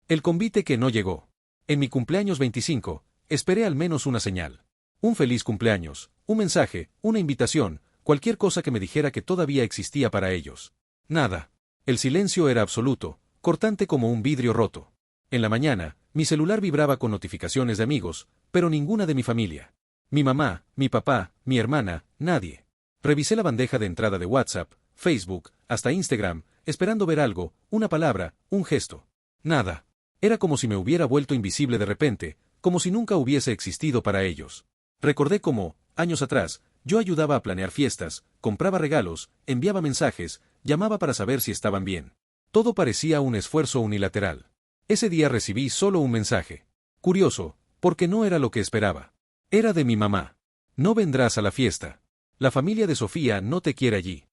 El convite que no llegó. En mi cumpleaños 25, esperé al menos una señal. Un feliz cumpleaños, un mensaje, una invitación, cualquier cosa que me dijera que todavía existía para ellos. Nada. El silencio era absoluto, cortante como un vidrio roto. En la mañana, mi celular vibraba con notificaciones de amigos, pero ninguna de mi familia. Mi mamá, mi papá, mi hermana, nadie. Revisé la bandeja de entrada de WhatsApp, Facebook, hasta Instagram, esperando ver algo, una palabra, un gesto. Nada. Era como si me hubiera vuelto invisible de repente, como si nunca hubiese existido para ellos. Recordé cómo, años atrás, yo ayudaba a planear fiestas, compraba regalos, enviaba mensajes, llamaba para saber si estaban bien. Todo parecía un esfuerzo unilateral. Ese día recibí solo un mensaje. Curioso, porque no era lo que esperaba. Era de mi mamá. No vendrás a la fiesta. La familia de Sofía no te quiere allí.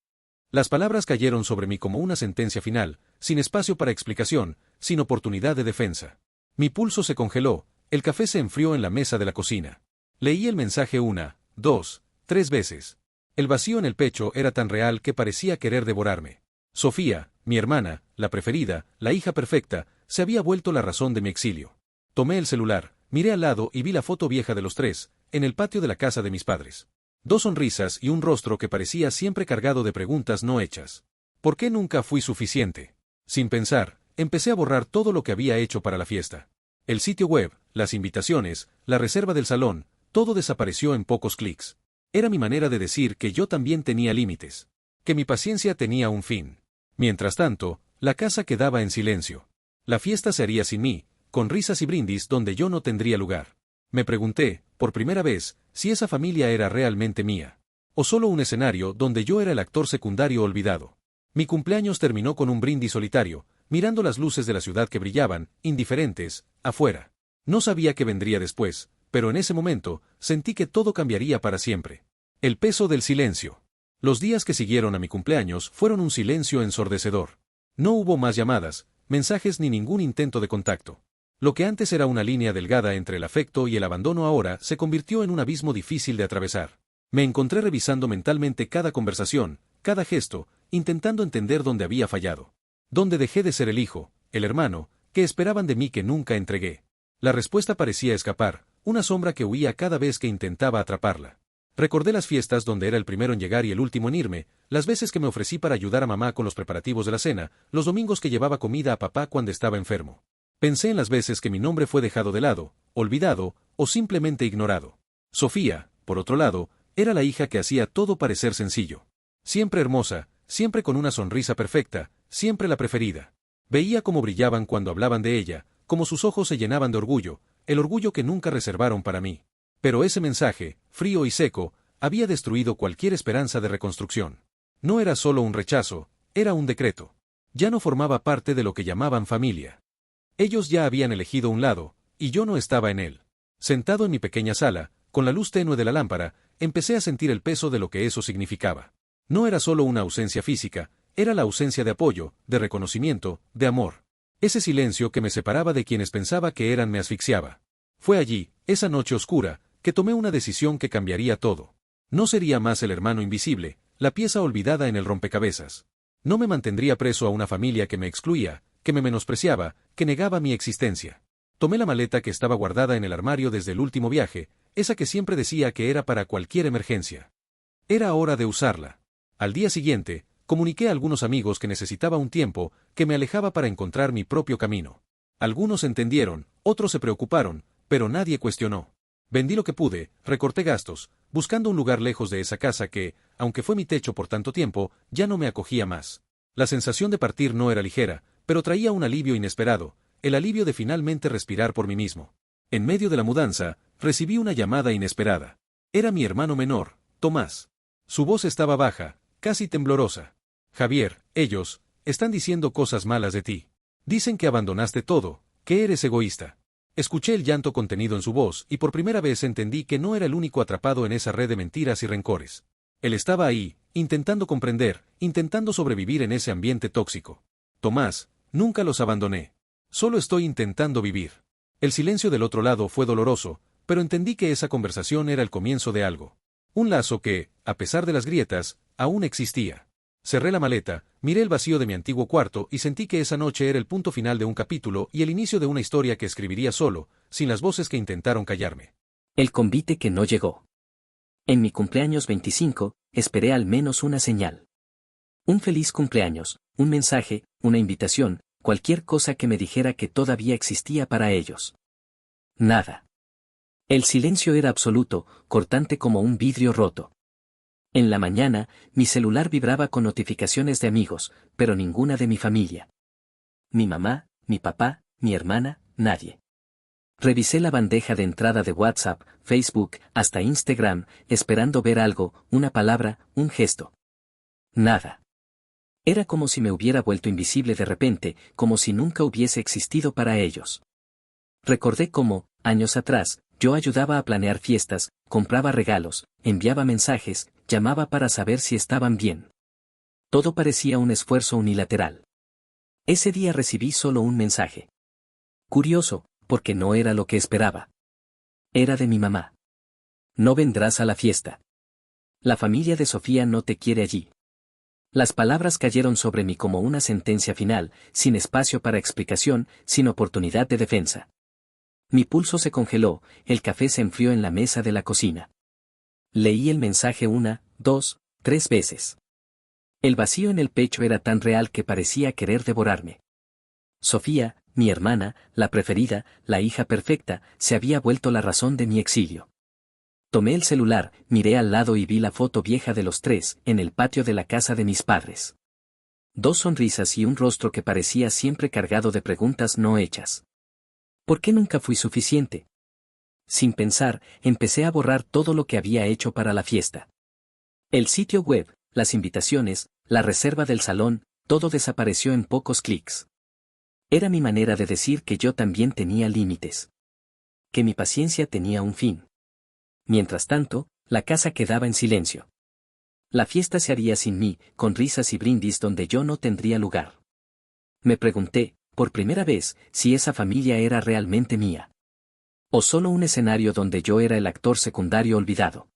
Las palabras cayeron sobre mí como una sentencia final, sin espacio para explicación, sin oportunidad de defensa. Mi pulso se congeló, el café se enfrió en la mesa de la cocina. Leí el mensaje 1, 2, 3 veces. El vacío en el pecho era tan real que parecía querer devorarme. Sofía, mi hermana, la preferida, la hija perfecta, se había vuelto la razón de mi exilio. Tomé el celular, miré al lado y vi la foto vieja de los tres, en el patio de la casa de mis padres. 2 sonrisas y un rostro que parecía siempre cargado de preguntas no hechas. ¿Por qué nunca fui suficiente? Sin pensar, empecé a borrar todo lo que había hecho para la fiesta. El sitio web, las invitaciones, la reserva del salón, todo desapareció en pocos clics. Era mi manera de decir que yo también tenía límites. Que mi paciencia tenía un fin. Mientras tanto, la casa quedaba en silencio. La fiesta se haría sin mí, con risas y brindis donde yo no tendría lugar. Me pregunté, por primera vez, si esa familia era realmente mía. O solo un escenario donde yo era el actor secundario olvidado. Mi cumpleaños terminó con un brindis solitario, mirando las luces de la ciudad que brillaban, indiferentes, afuera. No sabía qué vendría después, pero en ese momento, sentí que todo cambiaría para siempre. El peso del silencio. Los días que siguieron a mi cumpleaños fueron un silencio ensordecedor. No hubo más llamadas, mensajes ni ningún intento de contacto. Lo que antes era una línea delgada entre el afecto y el abandono ahora se convirtió en un abismo difícil de atravesar. Me encontré revisando mentalmente cada conversación, cada gesto, intentando entender dónde había fallado. Dónde dejé de ser el hijo, el hermano, que esperaban de mí que nunca entregué. La respuesta parecía escapar, una sombra que huía cada vez que intentaba atraparla. Recordé las fiestas donde era el primero en llegar y el último en irme, las veces que me ofrecí para ayudar a mamá con los preparativos de la cena, los domingos que llevaba comida a papá cuando estaba enfermo. Pensé en las veces que mi nombre fue dejado de lado, olvidado, o simplemente ignorado. Sofía, por otro lado, era la hija que hacía todo parecer sencillo. Siempre hermosa, siempre con una sonrisa perfecta, siempre la preferida. Veía cómo brillaban cuando hablaban de ella, cómo sus ojos se llenaban de orgullo, el orgullo que nunca reservaron para mí. Pero ese mensaje, frío y seco, había destruido cualquier esperanza de reconstrucción. No era solo un rechazo, era un decreto. Ya no formaba parte de lo que llamaban familia. Ellos ya habían elegido un lado, y yo no estaba en él. Sentado en mi pequeña sala, con la luz tenue de la lámpara, empecé a sentir el peso de lo que eso significaba. No era solo una ausencia física, era la ausencia de apoyo, de reconocimiento, de amor. Ese silencio que me separaba de quienes pensaba que eran me asfixiaba. Fue allí, esa noche oscura, que tomé una decisión que cambiaría todo. No sería más el hermano invisible, la pieza olvidada en el rompecabezas. No me mantendría preso a una familia que me excluía, que me menospreciaba, que negaba mi existencia. Tomé la maleta que estaba guardada en el armario desde el último viaje, esa que siempre decía que era para cualquier emergencia. Era hora de usarla. Al día siguiente, comuniqué a algunos amigos que necesitaba un tiempo, que me alejaba para encontrar mi propio camino. Algunos entendieron, otros se preocuparon, pero nadie cuestionó. Vendí lo que pude, recorté gastos, buscando un lugar lejos de esa casa que, aunque fue mi techo por tanto tiempo, ya no me acogía más. La sensación de partir no era ligera, pero traía un alivio inesperado, el alivio de finalmente respirar por mí mismo. En medio de la mudanza, recibí una llamada inesperada. Era mi hermano menor, Tomás. Su voz estaba baja, casi temblorosa. Javier, ellos, están diciendo cosas malas de ti. Dicen que abandonaste todo, que eres egoísta. Escuché el llanto contenido en su voz y por primera vez entendí que no era el único atrapado en esa red de mentiras y rencores. Él estaba ahí, intentando comprender, intentando sobrevivir en ese ambiente tóxico. Tomás, nunca los abandoné. Solo estoy intentando vivir. El silencio del otro lado fue doloroso, pero entendí que esa conversación era el comienzo de algo. Un lazo que, a pesar de las grietas, aún existía. Cerré la maleta, miré el vacío de mi antiguo cuarto y sentí que esa noche era el punto final de un capítulo y el inicio de una historia que escribiría solo, sin las voces que intentaron callarme. El convite que no llegó. En mi cumpleaños 25, esperé al menos una señal. Un feliz cumpleaños, un mensaje, una invitación, cualquier cosa que me dijera que todavía existía para ellos. Nada. El silencio era absoluto, cortante como un vidrio roto. En la mañana, mi celular vibraba con notificaciones de amigos, pero ninguna de mi familia. Mi mamá, mi papá, mi hermana, nadie. Revisé la bandeja de entrada de WhatsApp, Facebook, hasta Instagram, esperando ver algo, una palabra, un gesto. Nada. Era como si me hubiera vuelto invisible de repente, como si nunca hubiese existido para ellos. Recordé cómo, años atrás, yo ayudaba a planear fiestas, compraba regalos, enviaba mensajes, llamaba para saber si estaban bien. Todo parecía un esfuerzo unilateral. Ese día recibí solo un mensaje. Curioso, porque no era lo que esperaba. Era de mi mamá. No vendrás a la fiesta. La familia de Sofía no te quiere allí. Las palabras cayeron sobre mí como una sentencia final, sin espacio para explicación, sin oportunidad de defensa. Mi pulso se congeló, el café se enfrió en la mesa de la cocina. Leí el mensaje 1, 2, 3 veces. El vacío en el pecho era tan real que parecía querer devorarme. Sofía, mi hermana, la preferida, la hija perfecta, se había vuelto la razón de mi exilio. Tomé el celular, miré al lado y vi la foto vieja de los tres, en el patio de la casa de mis padres. 2 sonrisas y un rostro que parecía siempre cargado de preguntas no hechas. ¿Por qué nunca fui suficiente? Sin pensar, empecé a borrar todo lo que había hecho para la fiesta. El sitio web, las invitaciones, la reserva del salón, todo desapareció en pocos clics. Era mi manera de decir que yo también tenía límites. Que mi paciencia tenía un fin. Mientras tanto, la casa quedaba en silencio. La fiesta se haría sin mí, con risas y brindis donde yo no tendría lugar. Me pregunté, por primera vez, si esa familia era realmente mía. O solo un escenario donde yo era el actor secundario olvidado.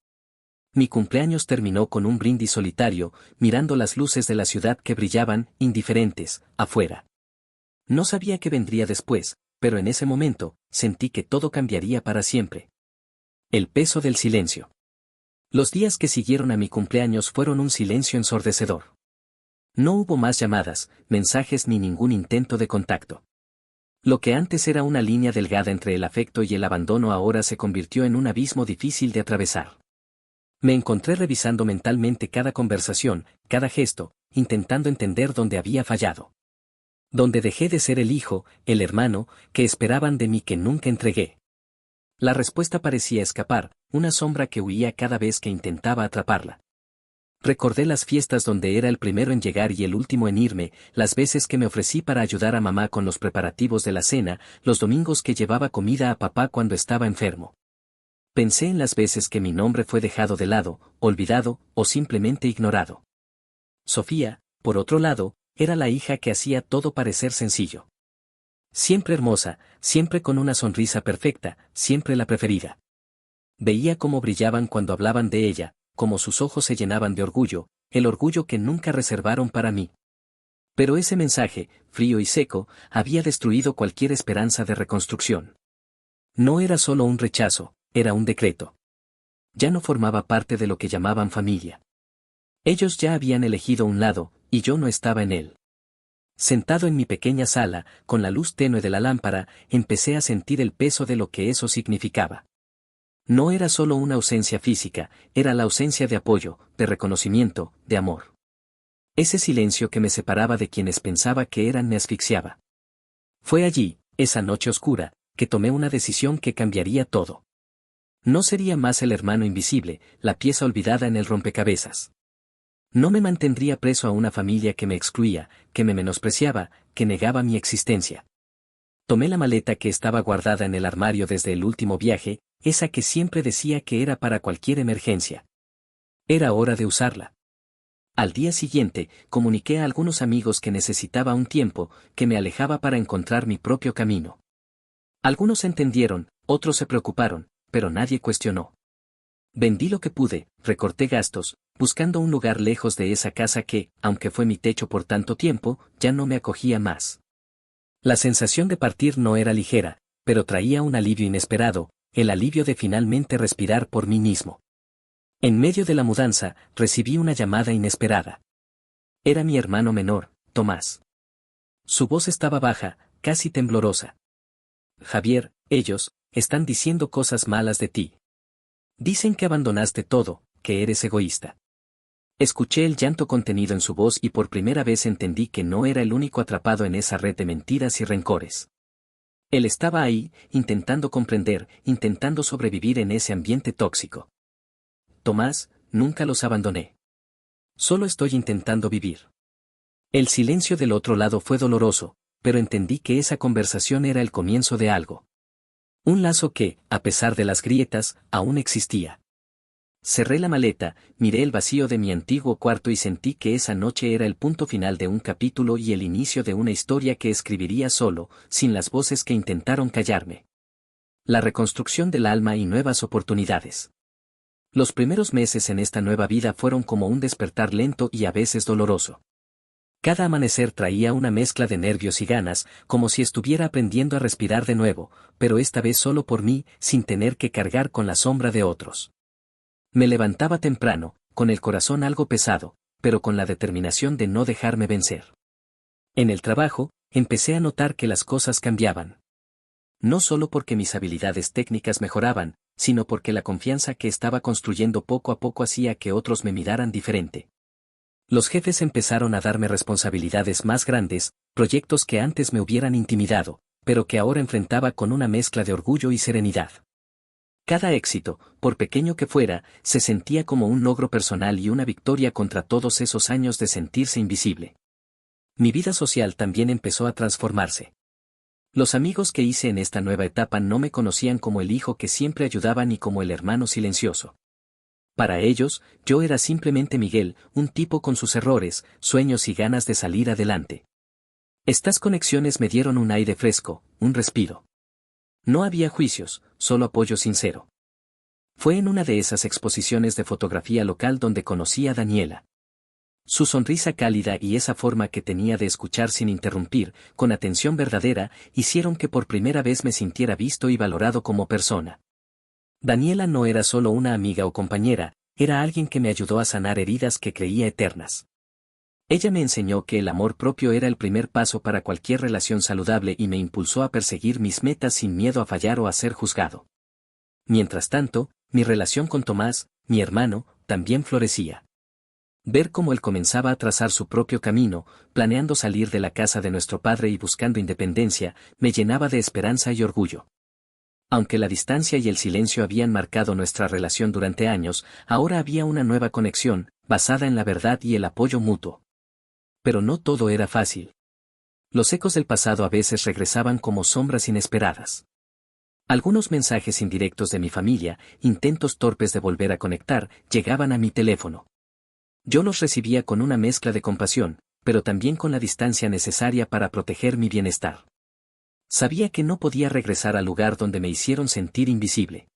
Mi cumpleaños terminó con un brindis solitario, mirando las luces de la ciudad que brillaban, indiferentes, afuera. No sabía qué vendría después, pero en ese momento, sentí que todo cambiaría para siempre. El peso del silencio. Los días que siguieron a mi cumpleaños fueron un silencio ensordecedor. No hubo más llamadas, mensajes ni ningún intento de contacto. Lo que antes era una línea delgada entre el afecto y el abandono ahora se convirtió en un abismo difícil de atravesar. Me encontré revisando mentalmente cada conversación, cada gesto, intentando entender dónde había fallado. Donde dejé de ser el hijo, el hermano, que esperaban de mí que nunca entregué. La respuesta parecía escapar, una sombra que huía cada vez que intentaba atraparla. Recordé las fiestas donde era el primero en llegar y el último en irme, las veces que me ofrecí para ayudar a mamá con los preparativos de la cena, los domingos que llevaba comida a papá cuando estaba enfermo. Pensé en las veces que mi nombre fue dejado de lado, olvidado, o simplemente ignorado. Sofía, por otro lado, era la hija que hacía todo parecer sencillo. Siempre hermosa, siempre con una sonrisa perfecta, siempre la preferida. Veía cómo brillaban cuando hablaban de ella, cómo sus ojos se llenaban de orgullo, el orgullo que nunca reservaron para mí. Pero ese mensaje, frío y seco, había destruido cualquier esperanza de reconstrucción. No era solo un rechazo, era un decreto. Ya no formaba parte de lo que llamaban familia. Ellos ya habían elegido un lado, y yo no estaba en él. Sentado en mi pequeña sala, con la luz tenue de la lámpara, empecé a sentir el peso de lo que eso significaba. No era solo una ausencia física, era la ausencia de apoyo, de reconocimiento, de amor. Ese silencio que me separaba de quienes pensaba que eran me asfixiaba. Fue allí, esa noche oscura, que tomé una decisión que cambiaría todo. No sería más el hermano invisible, la pieza olvidada en el rompecabezas. No me mantendría preso a una familia que me excluía, que me menospreciaba, que negaba mi existencia. Tomé la maleta que estaba guardada en el armario desde el último viaje, esa que siempre decía que era para cualquier emergencia. Era hora de usarla. Al día siguiente, comuniqué a algunos amigos que necesitaba un tiempo, que me alejaba para encontrar mi propio camino. Algunos entendieron, otros se preocuparon, pero nadie cuestionó. Vendí lo que pude, recorté gastos, buscando un lugar lejos de esa casa que, aunque fue mi techo por tanto tiempo, ya no me acogía más. La sensación de partir no era ligera, pero traía un alivio inesperado, el alivio de finalmente respirar por mí mismo. En medio de la mudanza, recibí una llamada inesperada. Era mi hermano menor, Tomás. Su voz estaba baja, casi temblorosa. Javier, ellos, están diciendo cosas malas de ti. Dicen que abandonaste todo, que eres egoísta. Escuché el llanto contenido en su voz y por primera vez entendí que no era el único atrapado en esa red de mentiras y rencores. Él estaba ahí, intentando comprender, intentando sobrevivir en ese ambiente tóxico. Tomás, nunca los abandoné. Solo estoy intentando vivir. El silencio del otro lado fue doloroso, pero entendí que esa conversación era el comienzo de algo. Un lazo que, a pesar de las grietas, aún existía. Cerré la maleta, miré el vacío de mi antiguo cuarto y sentí que esa noche era el punto final de un capítulo y el inicio de una historia que escribiría solo, sin las voces que intentaron callarme. La reconstrucción del alma y nuevas oportunidades. Los primeros meses en esta nueva vida fueron como un despertar lento y a veces doloroso. Cada amanecer traía una mezcla de nervios y ganas, como si estuviera aprendiendo a respirar de nuevo, pero esta vez solo por mí, sin tener que cargar con la sombra de otros. Me levantaba temprano, con el corazón algo pesado, pero con la determinación de no dejarme vencer. En el trabajo, empecé a notar que las cosas cambiaban. No solo porque mis habilidades técnicas mejoraban, sino porque la confianza que estaba construyendo poco a poco hacía que otros me miraran diferente. Los jefes empezaron a darme responsabilidades más grandes, proyectos que antes me hubieran intimidado, pero que ahora enfrentaba con una mezcla de orgullo y serenidad. Cada éxito, por pequeño que fuera, se sentía como un logro personal y una victoria contra todos esos años de sentirse invisible. Mi vida social también empezó a transformarse. Los amigos que hice en esta nueva etapa no me conocían como el hijo que siempre ayudaba ni como el hermano silencioso. Para ellos, yo era simplemente Miguel, un tipo con sus errores, sueños y ganas de salir adelante. Estas conexiones me dieron un aire fresco, un respiro. No había juicios, solo apoyo sincero. Fue en una de esas exposiciones de fotografía local donde conocí a Daniela. Su sonrisa cálida y esa forma que tenía de escuchar sin interrumpir, con atención verdadera, hicieron que por primera vez me sintiera visto y valorado como persona. Daniela no era solo una amiga o compañera, era alguien que me ayudó a sanar heridas que creía eternas. Ella me enseñó que el amor propio era el primer paso para cualquier relación saludable y me impulsó a perseguir mis metas sin miedo a fallar o a ser juzgado. Mientras tanto, mi relación con Tomás, mi hermano, también florecía. Ver cómo él comenzaba a trazar su propio camino, planeando salir de la casa de nuestro padre y buscando independencia, me llenaba de esperanza y orgullo. Aunque la distancia y el silencio habían marcado nuestra relación durante años, ahora había una nueva conexión, basada en la verdad y el apoyo mutuo. Pero no todo era fácil. Los ecos del pasado a veces regresaban como sombras inesperadas. Algunos mensajes indirectos de mi familia, intentos torpes de volver a conectar, llegaban a mi teléfono. Yo los recibía con una mezcla de compasión, pero también con la distancia necesaria para proteger mi bienestar. Sabía que no podía regresar al lugar donde me hicieron sentir invisible.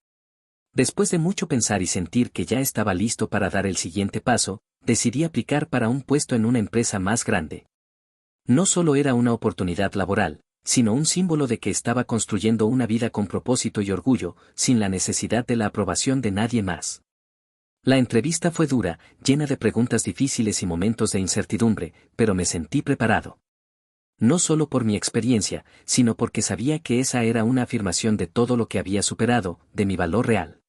Después de mucho pensar y sentir que ya estaba listo para dar el siguiente paso, decidí aplicar para un puesto en una empresa más grande. No solo era una oportunidad laboral, sino un símbolo de que estaba construyendo una vida con propósito y orgullo, sin la necesidad de la aprobación de nadie más. La entrevista fue dura, llena de preguntas difíciles y momentos de incertidumbre, pero me sentí preparado. No solo por mi experiencia, sino porque sabía que esa era una afirmación de todo lo que había superado, de mi valor real.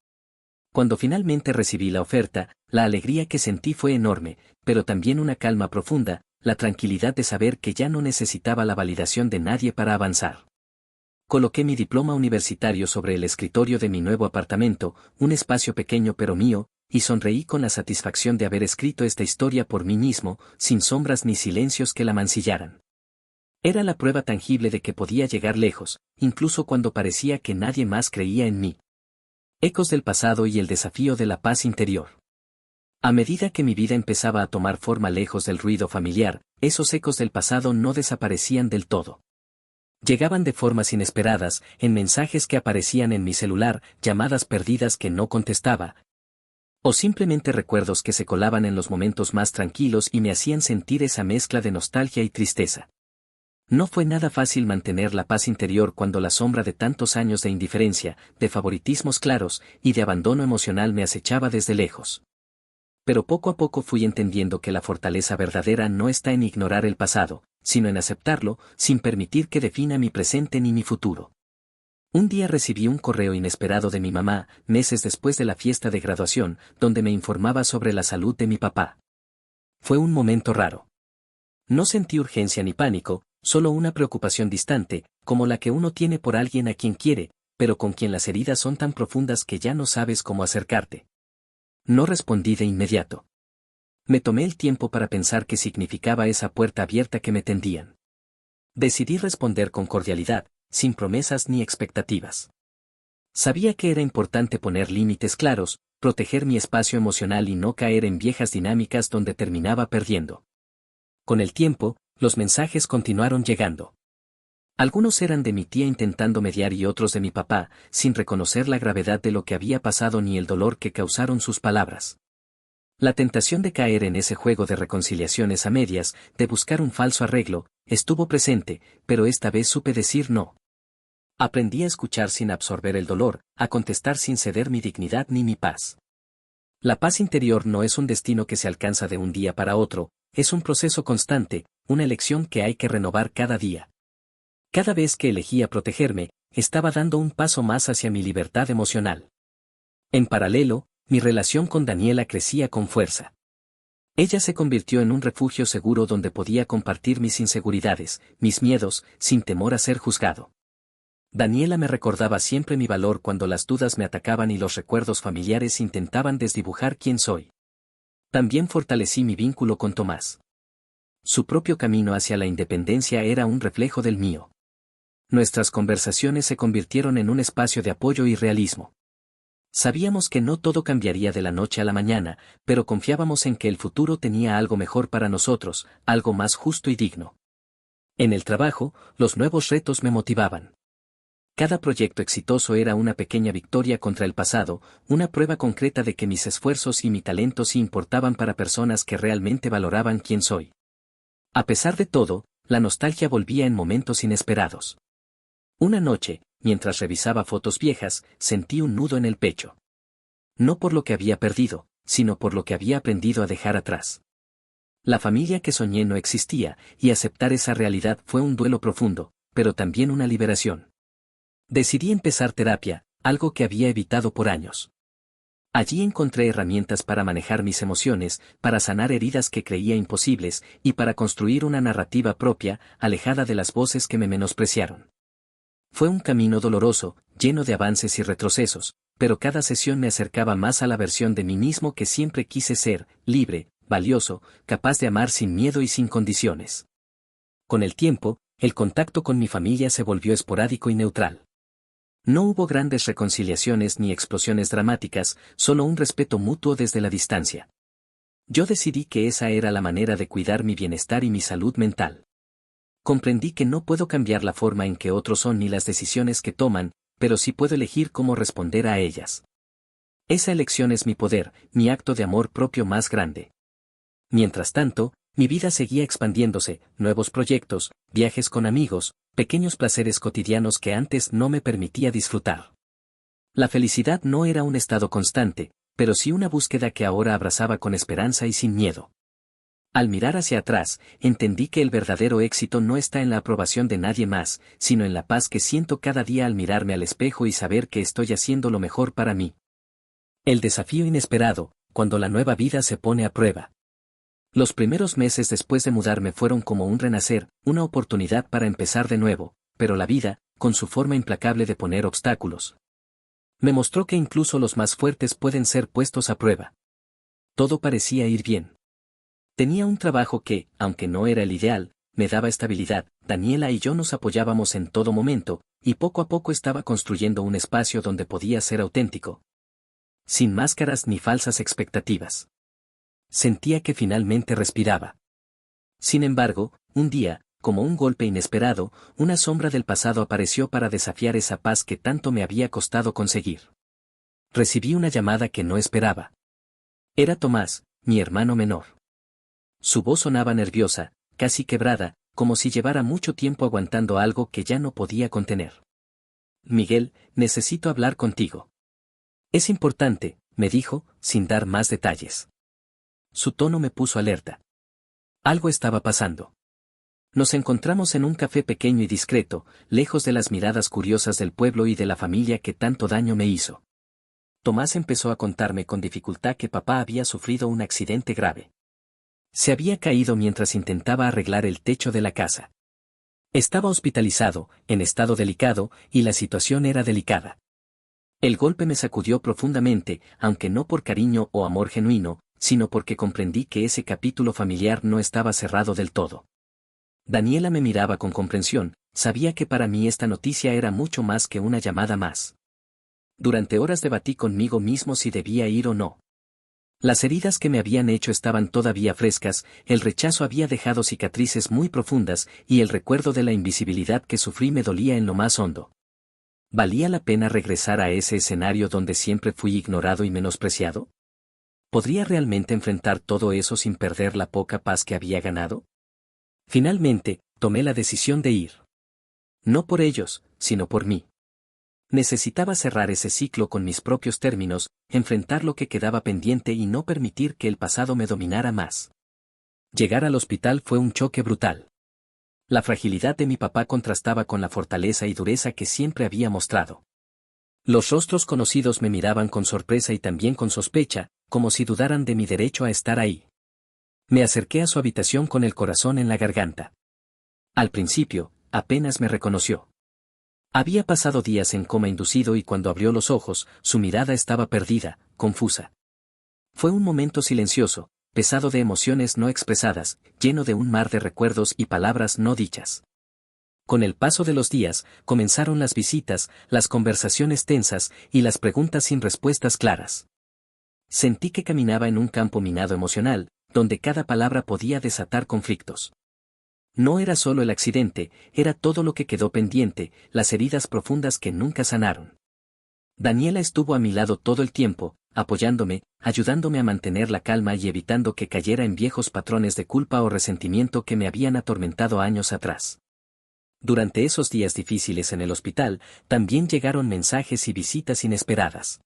Cuando finalmente recibí la oferta, la alegría que sentí fue enorme, pero también una calma profunda, la tranquilidad de saber que ya no necesitaba la validación de nadie para avanzar. Coloqué mi diploma universitario sobre el escritorio de mi nuevo apartamento, un espacio pequeño pero mío, y sonreí con la satisfacción de haber escrito esta historia por mí mismo, sin sombras ni silencios que la mancillaran. Era la prueba tangible de que podía llegar lejos, incluso cuando parecía que nadie más creía en mí. Ecos del pasado y el desafío de la paz interior. A medida que mi vida empezaba a tomar forma lejos del ruido familiar, esos ecos del pasado no desaparecían del todo. Llegaban de formas inesperadas, en mensajes que aparecían en mi celular, llamadas perdidas que no contestaba, O simplemente recuerdos que se colaban en los momentos más tranquilos y me hacían sentir esa mezcla de nostalgia y tristeza. No fue nada fácil mantener la paz interior cuando la sombra de tantos años de indiferencia, de favoritismos claros y de abandono emocional me acechaba desde lejos. Pero poco a poco fui entendiendo que la fortaleza verdadera no está en ignorar el pasado, sino en aceptarlo, sin permitir que defina mi presente ni mi futuro. Un día recibí un correo inesperado de mi mamá, meses después de la fiesta de graduación, donde me informaba sobre la salud de mi papá. Fue un momento raro. No sentí urgencia ni pánico, solo una preocupación distante, como la que uno tiene por alguien a quien quiere, pero con quien las heridas son tan profundas que ya no sabes cómo acercarte. No respondí de inmediato. Me tomé el tiempo para pensar qué significaba esa puerta abierta que me tendían. Decidí responder con cordialidad, sin promesas ni expectativas. Sabía que era importante poner límites claros, proteger mi espacio emocional y no caer en viejas dinámicas donde terminaba perdiendo. Con el tiempo, los mensajes continuaron llegando. Algunos eran de mi tía intentando mediar y otros de mi papá, sin reconocer la gravedad de lo que había pasado ni el dolor que causaron sus palabras. La tentación de caer en ese juego de reconciliaciones a medias, de buscar un falso arreglo, estuvo presente, pero esta vez supe decir no. Aprendí a escuchar sin absorber el dolor, a contestar sin ceder mi dignidad ni mi paz. La paz interior no es un destino que se alcanza de un día para otro, es un proceso constante, una elección que hay que renovar cada día. Cada vez que elegía protegerme, estaba dando un paso más hacia mi libertad emocional. En paralelo, mi relación con Daniela crecía con fuerza. Ella se convirtió en un refugio seguro donde podía compartir mis inseguridades, mis miedos, sin temor a ser juzgado. Daniela me recordaba siempre mi valor cuando las dudas me atacaban y los recuerdos familiares intentaban desdibujar quién soy. También fortalecí mi vínculo con Tomás. Su propio camino hacia la independencia era un reflejo del mío. Nuestras conversaciones se convirtieron en un espacio de apoyo y realismo. Sabíamos que no todo cambiaría de la noche a la mañana, pero confiábamos en que el futuro tenía algo mejor para nosotros, algo más justo y digno. En el trabajo, los nuevos retos me motivaban. Cada proyecto exitoso era una pequeña victoria contra el pasado, una prueba concreta de que mis esfuerzos y mi talento sí importaban para personas que realmente valoraban quién soy. A pesar de todo, la nostalgia volvía en momentos inesperados. Una noche, mientras revisaba fotos viejas, sentí un nudo en el pecho. No por lo que había perdido, sino por lo que había aprendido a dejar atrás. La familia que soñé no existía, y aceptar esa realidad fue un duelo profundo, pero también una liberación. Decidí empezar terapia, algo que había evitado por años. Allí encontré herramientas para manejar mis emociones, para sanar heridas que creía imposibles, y para construir una narrativa propia, alejada de las voces que me menospreciaron. Fue un camino doloroso, lleno de avances y retrocesos, pero cada sesión me acercaba más a la versión de mí mismo que siempre quise ser, libre, valioso, capaz de amar sin miedo y sin condiciones. Con el tiempo, el contacto con mi familia se volvió esporádico y neutral. No hubo grandes reconciliaciones ni explosiones dramáticas, solo un respeto mutuo desde la distancia. Yo decidí que esa era la manera de cuidar mi bienestar y mi salud mental. Comprendí que no puedo cambiar la forma en que otros son ni las decisiones que toman, pero sí puedo elegir cómo responder a ellas. Esa elección es mi poder, mi acto de amor propio más grande. Mientras tanto, mi vida seguía expandiéndose, nuevos proyectos, viajes con amigos, pequeños placeres cotidianos que antes no me permitía disfrutar. La felicidad no era un estado constante, pero sí una búsqueda que ahora abrazaba con esperanza y sin miedo. Al mirar hacia atrás, entendí que el verdadero éxito no está en la aprobación de nadie más, sino en la paz que siento cada día al mirarme al espejo y saber que estoy haciendo lo mejor para mí. El desafío inesperado, cuando la nueva vida se pone a prueba. Los primeros meses después de mudarme fueron como un renacer, una oportunidad para empezar de nuevo, pero la vida, con su forma implacable de poner obstáculos, me mostró que incluso los más fuertes pueden ser puestos a prueba. Todo parecía ir bien. Tenía un trabajo que, aunque no era el ideal, me daba estabilidad, Daniela y yo nos apoyábamos en todo momento, y poco a poco estaba construyendo un espacio donde podía ser auténtico. Sin máscaras ni falsas expectativas. Sentía que finalmente respiraba. Sin embargo, un día, como un golpe inesperado, una sombra del pasado apareció para desafiar esa paz que tanto me había costado conseguir. Recibí una llamada que no esperaba. Era Tomás, mi hermano menor. Su voz sonaba nerviosa, casi quebrada, como si llevara mucho tiempo aguantando algo que ya no podía contener. Miguel, necesito hablar contigo. Es importante, me dijo, sin dar más detalles. Su tono me puso alerta. Algo estaba pasando. Nos encontramos en un café pequeño y discreto, lejos de las miradas curiosas del pueblo y de la familia que tanto daño me hizo. Tomás empezó a contarme con dificultad que papá había sufrido un accidente grave. Se había caído mientras intentaba arreglar el techo de la casa. Estaba hospitalizado, en estado delicado, y la situación era delicada. El golpe me sacudió profundamente, aunque no por cariño o amor genuino, sino porque comprendí que ese capítulo familiar no estaba cerrado del todo. Daniela me miraba con comprensión, sabía que para mí esta noticia era mucho más que una llamada más. Durante horas debatí conmigo mismo si debía ir o no. Las heridas que me habían hecho estaban todavía frescas, el rechazo había dejado cicatrices muy profundas y el recuerdo de la invisibilidad que sufrí me dolía en lo más hondo. ¿Valía la pena regresar a ese escenario donde siempre fui ignorado y menospreciado? ¿Podría realmente enfrentar todo eso sin perder la poca paz que había ganado? Finalmente, tomé la decisión de ir. No por ellos, sino por mí. Necesitaba cerrar ese ciclo con mis propios términos, enfrentar lo que quedaba pendiente y no permitir que el pasado me dominara más. Llegar al hospital fue un choque brutal. La fragilidad de mi papá contrastaba con la fortaleza y dureza que siempre había mostrado. Los rostros conocidos me miraban con sorpresa y también con sospecha, como si dudaran de mi derecho a estar ahí. Me acerqué a su habitación con el corazón en la garganta. Al principio, apenas me reconoció. Había pasado días en coma inducido y cuando abrió los ojos, su mirada estaba perdida, confusa. Fue un momento silencioso, pesado de emociones no expresadas, lleno de un mar de recuerdos y palabras no dichas. Con el paso de los días, comenzaron las visitas, las conversaciones tensas y las preguntas sin respuestas claras. Sentí que caminaba en un campo minado emocional, donde cada palabra podía desatar conflictos. No era solo el accidente, era todo lo que quedó pendiente, las heridas profundas que nunca sanaron. Daniela estuvo a mi lado todo el tiempo, apoyándome, ayudándome a mantener la calma y evitando que cayera en viejos patrones de culpa o resentimiento que me habían atormentado años atrás. Durante esos días difíciles en el hospital, también llegaron mensajes y visitas inesperadas.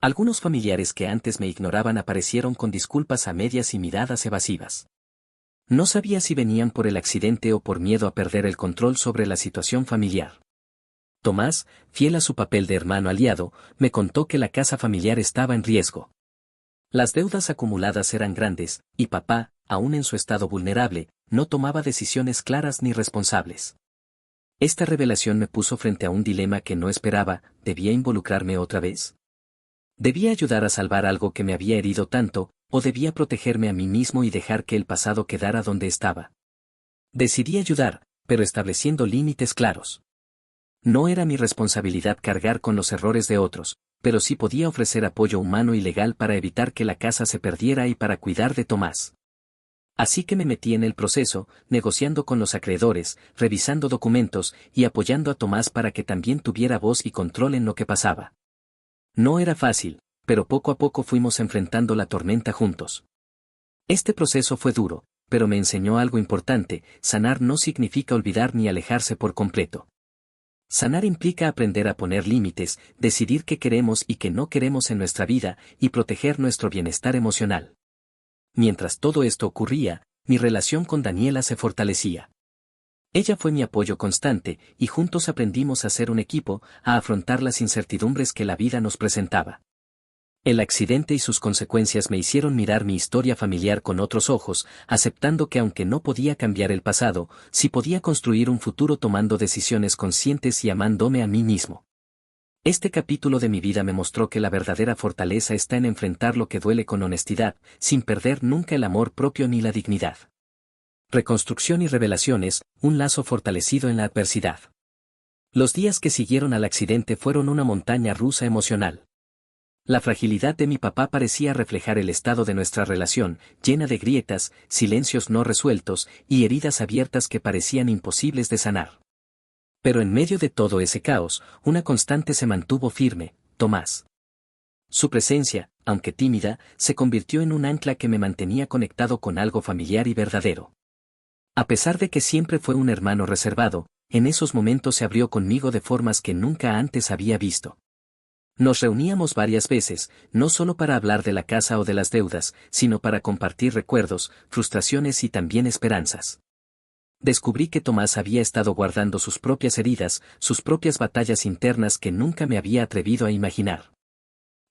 Algunos familiares que antes me ignoraban aparecieron con disculpas a medias y miradas evasivas. No sabía si venían por el accidente o por miedo a perder el control sobre la situación familiar. Tomás, fiel a su papel de hermano aliado, me contó que la casa familiar estaba en riesgo. Las deudas acumuladas eran grandes, y papá, aún en su estado vulnerable, no tomaba decisiones claras ni responsables. Esta revelación me puso frente a un dilema que no esperaba. ¿Debía involucrarme otra vez? ¿Debía ayudar a salvar algo que me había herido tanto, o debía protegerme a mí mismo y dejar que el pasado quedara donde estaba? Decidí ayudar, pero estableciendo límites claros. No era mi responsabilidad cargar con los errores de otros, pero sí podía ofrecer apoyo humano y legal para evitar que la casa se perdiera y para cuidar de Tomás. Así que me metí en el proceso, negociando con los acreedores, revisando documentos y apoyando a Tomás para que también tuviera voz y control en lo que pasaba. No era fácil, pero poco a poco fuimos enfrentando la tormenta juntos. Este proceso fue duro, pero me enseñó algo importante: sanar no significa olvidar ni alejarse por completo. Sanar implica aprender a poner límites, decidir qué queremos y qué no queremos en nuestra vida, y proteger nuestro bienestar emocional. Mientras todo esto ocurría, mi relación con Daniela se fortalecía. Ella fue mi apoyo constante, y juntos aprendimos a ser un equipo, a afrontar las incertidumbres que la vida nos presentaba. El accidente y sus consecuencias me hicieron mirar mi historia familiar con otros ojos, aceptando que aunque no podía cambiar el pasado, sí podía construir un futuro tomando decisiones conscientes y amándome a mí mismo. Este capítulo de mi vida me mostró que la verdadera fortaleza está en enfrentar lo que duele con honestidad, sin perder nunca el amor propio ni la dignidad. Reconstrucción y revelaciones, un lazo fortalecido en la adversidad. Los días que siguieron al accidente fueron una montaña rusa emocional. La fragilidad de mi papá parecía reflejar el estado de nuestra relación, llena de grietas, silencios no resueltos y heridas abiertas que parecían imposibles de sanar. Pero en medio de todo ese caos, una constante se mantuvo firme: Tomás. Su presencia, aunque tímida, se convirtió en un ancla que me mantenía conectado con algo familiar y verdadero. A pesar de que siempre fue un hermano reservado, en esos momentos se abrió conmigo de formas que nunca antes había visto. Nos reuníamos varias veces, no solo para hablar de la casa o de las deudas, sino para compartir recuerdos, frustraciones y también esperanzas. Descubrí que Tomás había estado guardando sus propias heridas, sus propias batallas internas que nunca me había atrevido a imaginar.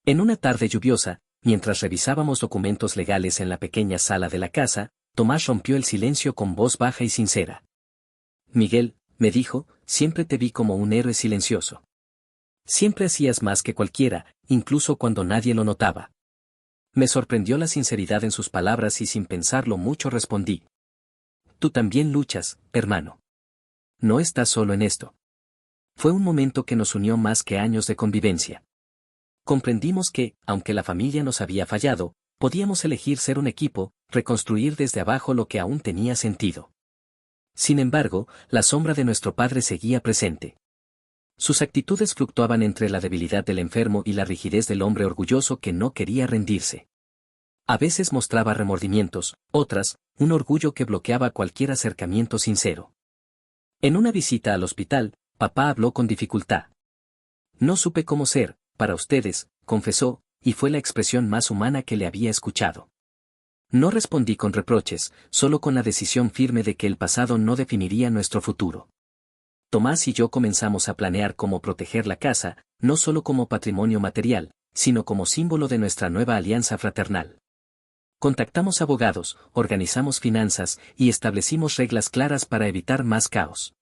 En una tarde lluviosa, mientras revisábamos documentos legales en la pequeña sala de la casa, Tomás rompió el silencio con voz baja y sincera. Miguel, me dijo, siempre te vi como un héroe silencioso. Siempre hacías más que cualquiera, incluso cuando nadie lo notaba. Me sorprendió la sinceridad en sus palabras y sin pensarlo mucho respondí. Tú también luchas, hermano. No estás solo en esto. Fue un momento que nos unió más que años de convivencia. Comprendimos que, aunque la familia nos había fallado, podíamos elegir ser un equipo, reconstruir desde abajo lo que aún tenía sentido. Sin embargo, la sombra de nuestro padre seguía presente. Sus actitudes fluctuaban entre la debilidad del enfermo y la rigidez del hombre orgulloso que no quería rendirse. A veces mostraba remordimientos, otras, un orgullo que bloqueaba cualquier acercamiento sincero. En una visita al hospital, papá habló con dificultad. No supe cómo ser, para ustedes, confesó, y fue la expresión más humana que le había escuchado. No respondí con reproches, solo con la decisión firme de que el pasado no definiría nuestro futuro. Tomás y yo comenzamos a planear cómo proteger la casa, no solo como patrimonio material, sino como símbolo de nuestra nueva alianza fraternal. Contactamos abogados, organizamos finanzas y establecimos reglas claras para evitar más caos.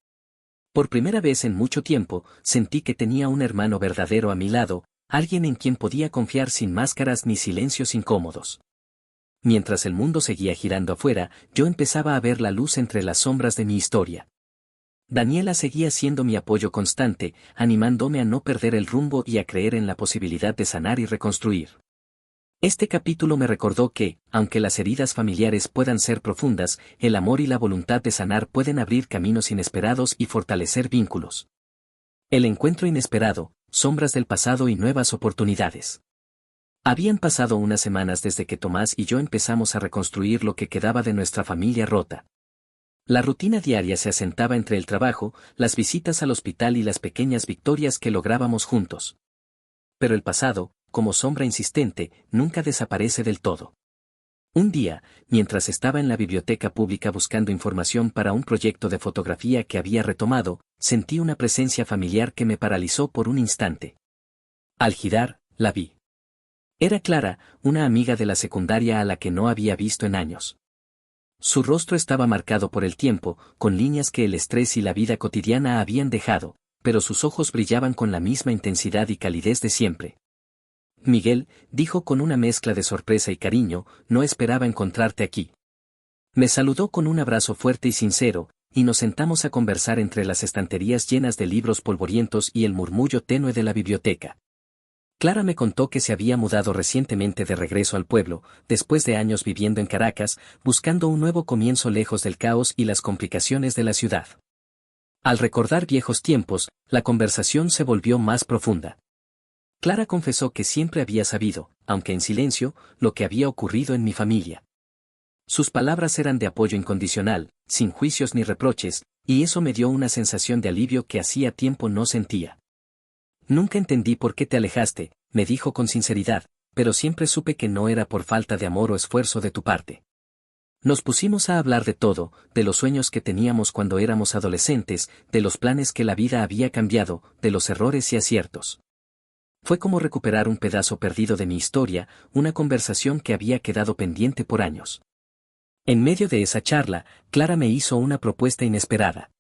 Por primera vez en mucho tiempo, sentí que tenía un hermano verdadero a mi lado, alguien en quien podía confiar sin máscaras ni silencios incómodos. Mientras el mundo seguía girando afuera, yo empezaba a ver la luz entre las sombras de mi historia. Daniela seguía siendo mi apoyo constante, animándome a no perder el rumbo y a creer en la posibilidad de sanar y reconstruir. Este capítulo me recordó que, aunque las heridas familiares puedan ser profundas, el amor y la voluntad de sanar pueden abrir caminos inesperados y fortalecer vínculos. El encuentro inesperado, sombras del pasado y nuevas oportunidades. Habían pasado unas semanas desde que Tomás y yo empezamos a reconstruir lo que quedaba de nuestra familia rota. La rutina diaria se asentaba entre el trabajo, las visitas al hospital y las pequeñas victorias que lográbamos juntos. Pero el pasado, como sombra insistente, nunca desaparece del todo. Un día, mientras estaba en la biblioteca pública buscando información para un proyecto de fotografía que había retomado, sentí una presencia familiar que me paralizó por un instante. Al girar, la vi. Era Clara, una amiga de la secundaria a la que no había visto en años. Su rostro estaba marcado por el tiempo, con líneas que el estrés y la vida cotidiana habían dejado, pero sus ojos brillaban con la misma intensidad y calidez de siempre. Miguel, dijo con una mezcla de sorpresa y cariño, no esperaba encontrarte aquí. Me saludó con un abrazo fuerte y sincero, y nos sentamos a conversar entre las estanterías llenas de libros polvorientos y el murmullo tenue de la biblioteca. Clara me contó que se había mudado recientemente de regreso al pueblo, después de años viviendo en Caracas, buscando un nuevo comienzo lejos del caos y las complicaciones de la ciudad. Al recordar viejos tiempos, la conversación se volvió más profunda. Clara confesó que siempre había sabido, aunque en silencio, lo que había ocurrido en mi familia. Sus palabras eran de apoyo incondicional, sin juicios ni reproches, y eso me dio una sensación de alivio que hacía tiempo no sentía. Nunca entendí por qué te alejaste, me dijo con sinceridad, pero siempre supe que no era por falta de amor o esfuerzo de tu parte. Nos pusimos a hablar de todo, de los sueños que teníamos cuando éramos adolescentes, de los planes que la vida había cambiado, de los errores y aciertos. Fue como recuperar un pedazo perdido de mi historia, una conversación que había quedado pendiente por años. En medio de esa charla, Clara me hizo una propuesta inesperada.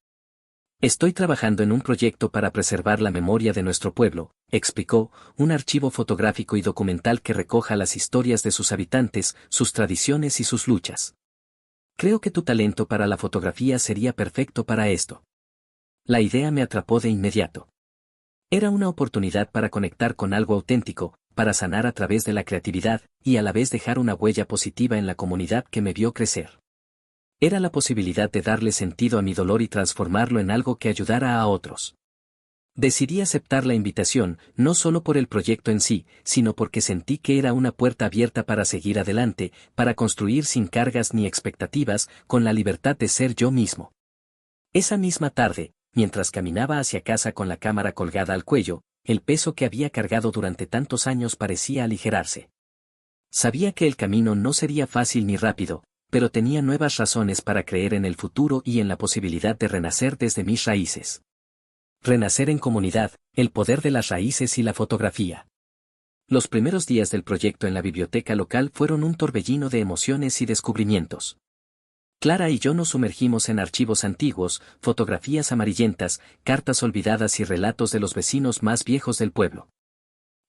Estoy trabajando en un proyecto para preservar la memoria de nuestro pueblo, explicó, un archivo fotográfico y documental que recoja las historias de sus habitantes, sus tradiciones y sus luchas. Creo que tu talento para la fotografía sería perfecto para esto. La idea me atrapó de inmediato. Era una oportunidad para conectar con algo auténtico, para sanar a través de la creatividad, y a la vez dejar una huella positiva en la comunidad que me vio crecer. Era la posibilidad de darle sentido a mi dolor y transformarlo en algo que ayudara a otros. Decidí aceptar la invitación, no solo por el proyecto en sí, sino porque sentí que era una puerta abierta para seguir adelante, para construir sin cargas ni expectativas, con la libertad de ser yo mismo. Esa misma tarde, mientras caminaba hacia casa con la cámara colgada al cuello, el peso que había cargado durante tantos años parecía aligerarse. Sabía que el camino no sería fácil ni rápido, pero tenía nuevas razones para creer en el futuro y en la posibilidad de renacer desde mis raíces. Renacer en comunidad, el poder de las raíces y la fotografía. Los primeros días del proyecto en la biblioteca local fueron un torbellino de emociones y descubrimientos. Clara y yo nos sumergimos en archivos antiguos, fotografías amarillentas, cartas olvidadas y relatos de los vecinos más viejos del pueblo.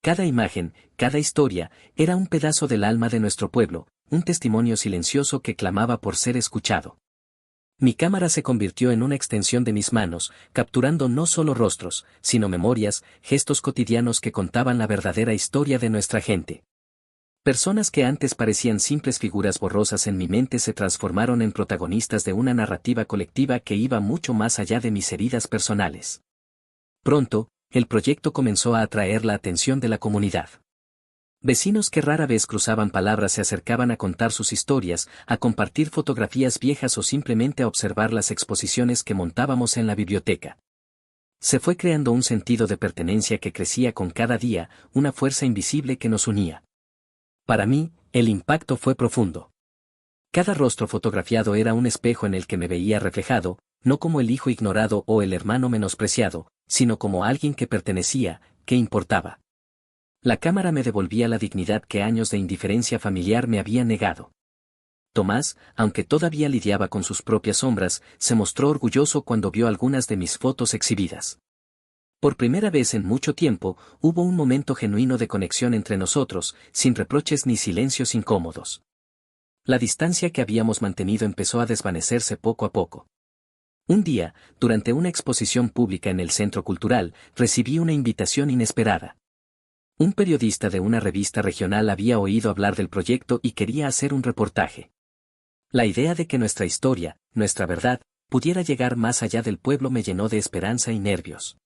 Cada imagen, cada historia, era un pedazo del alma de nuestro pueblo, un testimonio silencioso que clamaba por ser escuchado. Mi cámara se convirtió en una extensión de mis manos, capturando no solo rostros, sino memorias, gestos cotidianos que contaban la verdadera historia de nuestra gente. Personas que antes parecían simples figuras borrosas en mi mente se transformaron en protagonistas de una narrativa colectiva que iba mucho más allá de mis heridas personales. Pronto, el proyecto comenzó a atraer la atención de la comunidad. Vecinos que rara vez cruzaban palabras se acercaban a contar sus historias, a compartir fotografías viejas o simplemente a observar las exposiciones que montábamos en la biblioteca. Se fue creando un sentido de pertenencia que crecía con cada día, una fuerza invisible que nos unía. Para mí, el impacto fue profundo. Cada rostro fotografiado era un espejo en el que me veía reflejado, no como el hijo ignorado o el hermano menospreciado, sino como alguien que pertenecía, que importaba. La cámara me devolvía la dignidad que años de indiferencia familiar me habían negado. Tomás, aunque todavía lidiaba con sus propias sombras, se mostró orgulloso cuando vio algunas de mis fotos exhibidas. Por primera vez en mucho tiempo, hubo un momento genuino de conexión entre nosotros, sin reproches ni silencios incómodos. La distancia que habíamos mantenido empezó a desvanecerse poco a poco. Un día, durante una exposición pública en el Centro Cultural, recibí una invitación inesperada. Un periodista de una revista regional había oído hablar del proyecto y quería hacer un reportaje. La idea de que nuestra historia, nuestra verdad, pudiera llegar más allá del pueblo me llenó de esperanza y nervios.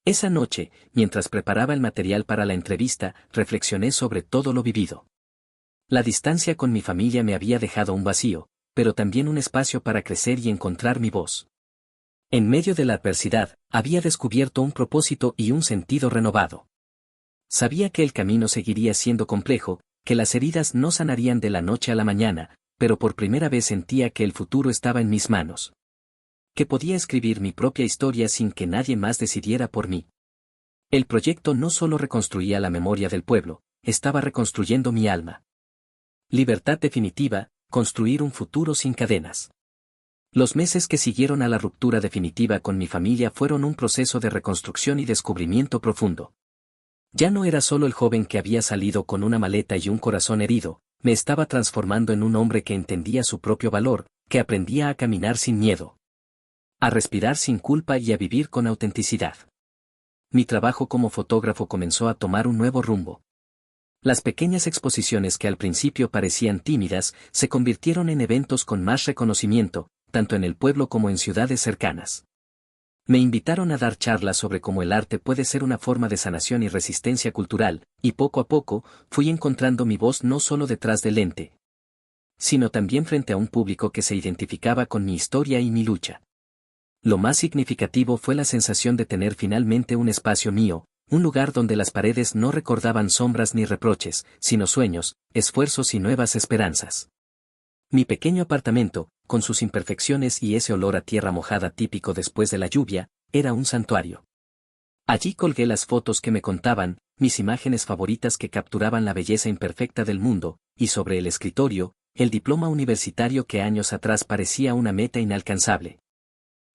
Esa noche, mientras preparaba el material para la entrevista, reflexioné sobre todo lo vivido. La distancia con mi familia me había dejado un vacío, pero también un espacio para crecer y encontrar mi voz. En medio de la adversidad, había descubierto un propósito y un sentido renovado. Sabía que el camino seguiría siendo complejo, que las heridas no sanarían de la noche a la mañana, pero por primera vez sentía que el futuro estaba en mis manos. Que podía escribir mi propia historia sin que nadie más decidiera por mí. El proyecto no solo reconstruía la memoria del pueblo, estaba reconstruyendo mi alma. Libertad definitiva, construir un futuro sin cadenas. Los meses que siguieron a la ruptura definitiva con mi familia fueron un proceso de reconstrucción y descubrimiento profundo. Ya no era solo el joven que había salido con una maleta y un corazón herido, me estaba transformando en un hombre que entendía su propio valor, que aprendía a caminar sin miedo. A respirar sin culpa y a vivir con autenticidad. Mi trabajo como fotógrafo comenzó a tomar un nuevo rumbo. Las pequeñas exposiciones que al principio parecían tímidas, se convirtieron en eventos con más reconocimiento, tanto en el pueblo como en ciudades cercanas. Me invitaron a dar charlas sobre cómo el arte puede ser una forma de sanación y resistencia cultural, y poco a poco, fui encontrando mi voz no solo detrás del lente, sino también frente a un público que se identificaba con mi historia y mi lucha. Lo más significativo fue la sensación de tener finalmente un espacio mío, un lugar donde las paredes no recordaban sombras ni reproches, sino sueños, esfuerzos y nuevas esperanzas. Mi pequeño apartamento, con sus imperfecciones y ese olor a tierra mojada típico después de la lluvia, era un santuario. Allí colgué las fotos que me contaban, mis imágenes favoritas que capturaban la belleza imperfecta del mundo, y sobre el escritorio, el diploma universitario que años atrás parecía una meta inalcanzable.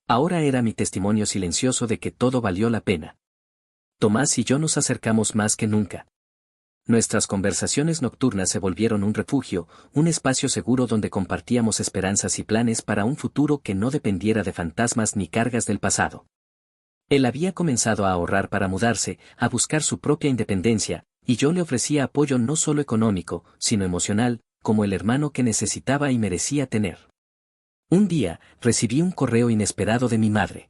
Ahora era mi testimonio silencioso de que todo valió la pena. Tomás y yo nos acercamos más que nunca. Nuestras conversaciones nocturnas se volvieron un refugio, un espacio seguro donde compartíamos esperanzas y planes para un futuro que no dependiera de fantasmas ni cargas del pasado. Él había comenzado a ahorrar para mudarse, a buscar su propia independencia, y yo le ofrecía apoyo no solo económico, sino emocional, como el hermano que necesitaba y merecía tener. Un día, recibí un correo inesperado de mi madre.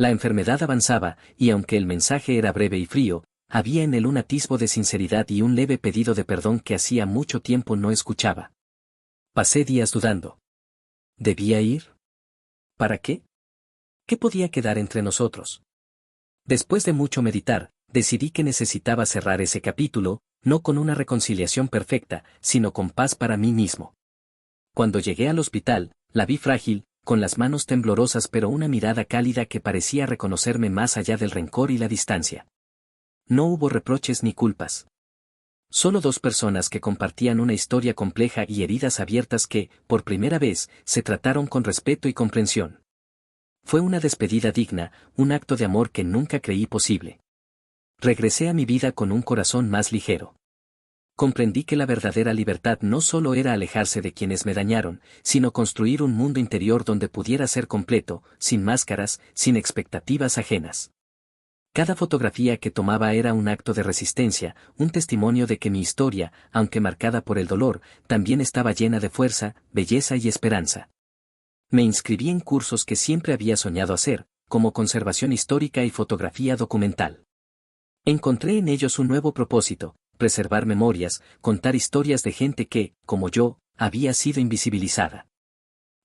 La enfermedad avanzaba, y aunque el mensaje era breve y frío, había en él un atisbo de sinceridad y un leve pedido de perdón que hacía mucho tiempo no escuchaba. Pasé días dudando. ¿Debía ir? ¿Para qué? ¿Qué podía quedar entre nosotros? Después de mucho meditar, decidí que necesitaba cerrar ese capítulo, no con una reconciliación perfecta, sino con paz para mí mismo. Cuando llegué al hospital, la vi frágil, con las manos temblorosas pero una mirada cálida que parecía reconocerme más allá del rencor y la distancia. No hubo reproches ni culpas. Solo dos personas que compartían una historia compleja y heridas abiertas que, por primera vez, se trataron con respeto y comprensión. Fue una despedida digna, un acto de amor que nunca creí posible. Regresé a mi vida con un corazón más ligero. Comprendí que la verdadera libertad no solo era alejarse de quienes me dañaron, sino construir un mundo interior donde pudiera ser completo, sin máscaras, sin expectativas ajenas. Cada fotografía que tomaba era un acto de resistencia, un testimonio de que mi historia, aunque marcada por el dolor, también estaba llena de fuerza, belleza y esperanza. Me inscribí en cursos que siempre había soñado hacer, como conservación histórica y fotografía documental. Encontré en ellos un nuevo propósito: preservar memorias, contar historias de gente que, como yo, había sido invisibilizada.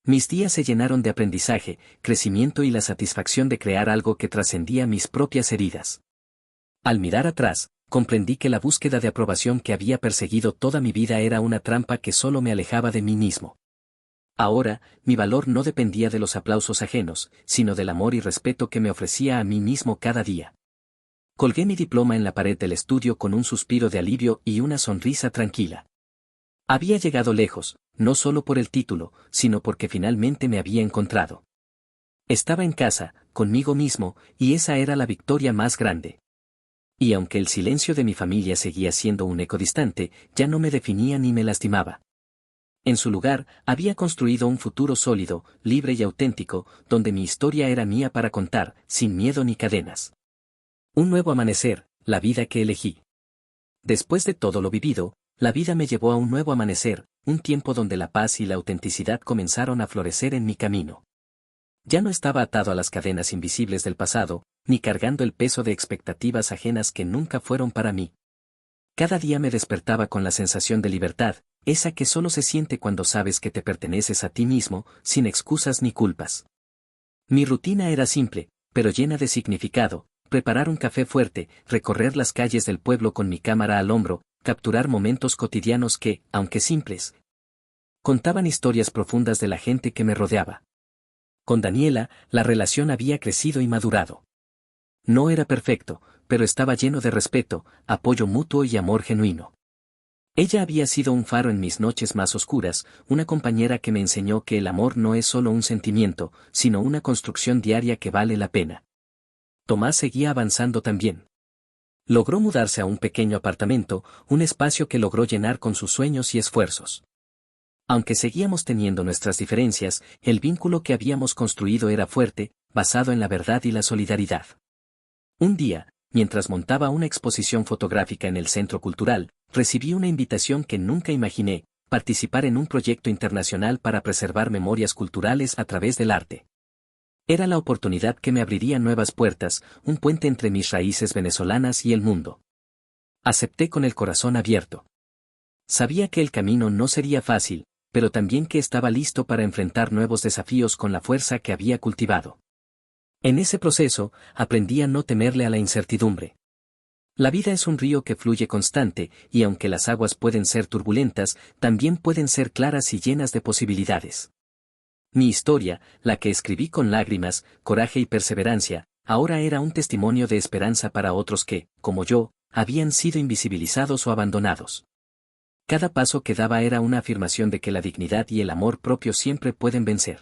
Mis días se llenaron de aprendizaje, crecimiento y la satisfacción de crear algo que trascendía mis propias heridas. Al mirar atrás, comprendí que la búsqueda de aprobación que había perseguido toda mi vida era una trampa que solo me alejaba de mí mismo. Ahora, mi valor no dependía de los aplausos ajenos, sino del amor y respeto que me ofrecía a mí mismo cada día. Colgué mi diploma en la pared del estudio con un suspiro de alivio y una sonrisa tranquila. Había llegado lejos, no solo por el título, sino porque finalmente me había encontrado. Estaba en casa, conmigo mismo, y esa era la victoria más grande. Y aunque el silencio de mi familia seguía siendo un eco distante, ya no me definía ni me lastimaba. En su lugar, había construido un futuro sólido, libre y auténtico, donde mi historia era mía para contar, sin miedo ni cadenas. Un nuevo amanecer, la vida que elegí. Después de todo lo vivido, la vida me llevó a un nuevo amanecer, un tiempo donde la paz y la autenticidad comenzaron a florecer en mi camino. Ya no estaba atado a las cadenas invisibles del pasado, ni cargando el peso de expectativas ajenas que nunca fueron para mí. Cada día me despertaba con la sensación de libertad, esa que solo se siente cuando sabes que te perteneces a ti mismo, sin excusas ni culpas. Mi rutina era simple, pero llena de significado: preparar un café fuerte, recorrer las calles del pueblo con mi cámara al hombro, capturar momentos cotidianos que, aunque simples, contaban historias profundas de la gente que me rodeaba. Con Daniela, la relación había crecido y madurado. No era perfecto, pero estaba lleno de respeto, apoyo mutuo y amor genuino. Ella había sido un faro en mis noches más oscuras, una compañera que me enseñó que el amor no es solo un sentimiento, sino una construcción diaria que vale la pena. Tomás seguía avanzando también. Logró mudarse a un pequeño apartamento, un espacio que logró llenar con sus sueños y esfuerzos. Aunque seguíamos teniendo nuestras diferencias, el vínculo que habíamos construido era fuerte, basado en la verdad y la solidaridad. Un día, mientras montaba una exposición fotográfica en el Centro Cultural, recibí una invitación que nunca imaginé: participar en un proyecto internacional para preservar memorias culturales a través del arte. Era la oportunidad que me abriría nuevas puertas, un puente entre mis raíces venezolanas y el mundo. Acepté con el corazón abierto. Sabía que el camino no sería fácil, pero también que estaba listo para enfrentar nuevos desafíos con la fuerza que había cultivado. En ese proceso, aprendí a no temerle a la incertidumbre. La vida es un río que fluye constante, y aunque las aguas pueden ser turbulentas, también pueden ser claras y llenas de posibilidades. Mi historia, la que escribí con lágrimas, coraje y perseverancia, ahora era un testimonio de esperanza para otros que, como yo, habían sido invisibilizados o abandonados. Cada paso que daba era una afirmación de que la dignidad y el amor propio siempre pueden vencer.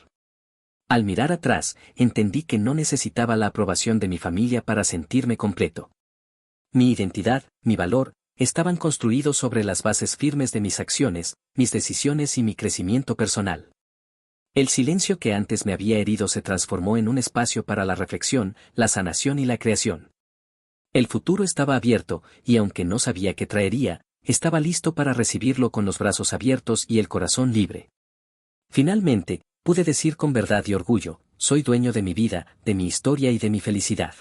Al mirar atrás, entendí que no necesitaba la aprobación de mi familia para sentirme completo. Mi identidad, mi valor, estaban construidos sobre las bases firmes de mis acciones, mis decisiones y mi crecimiento personal. El silencio que antes me había herido se transformó en un espacio para la reflexión, la sanación y la creación. El futuro estaba abierto, y aunque no sabía qué traería, estaba listo para recibirlo con los brazos abiertos y el corazón libre. Finalmente, pude decir con verdad y orgullo: soy dueño de mi vida, de mi historia y de mi felicidad.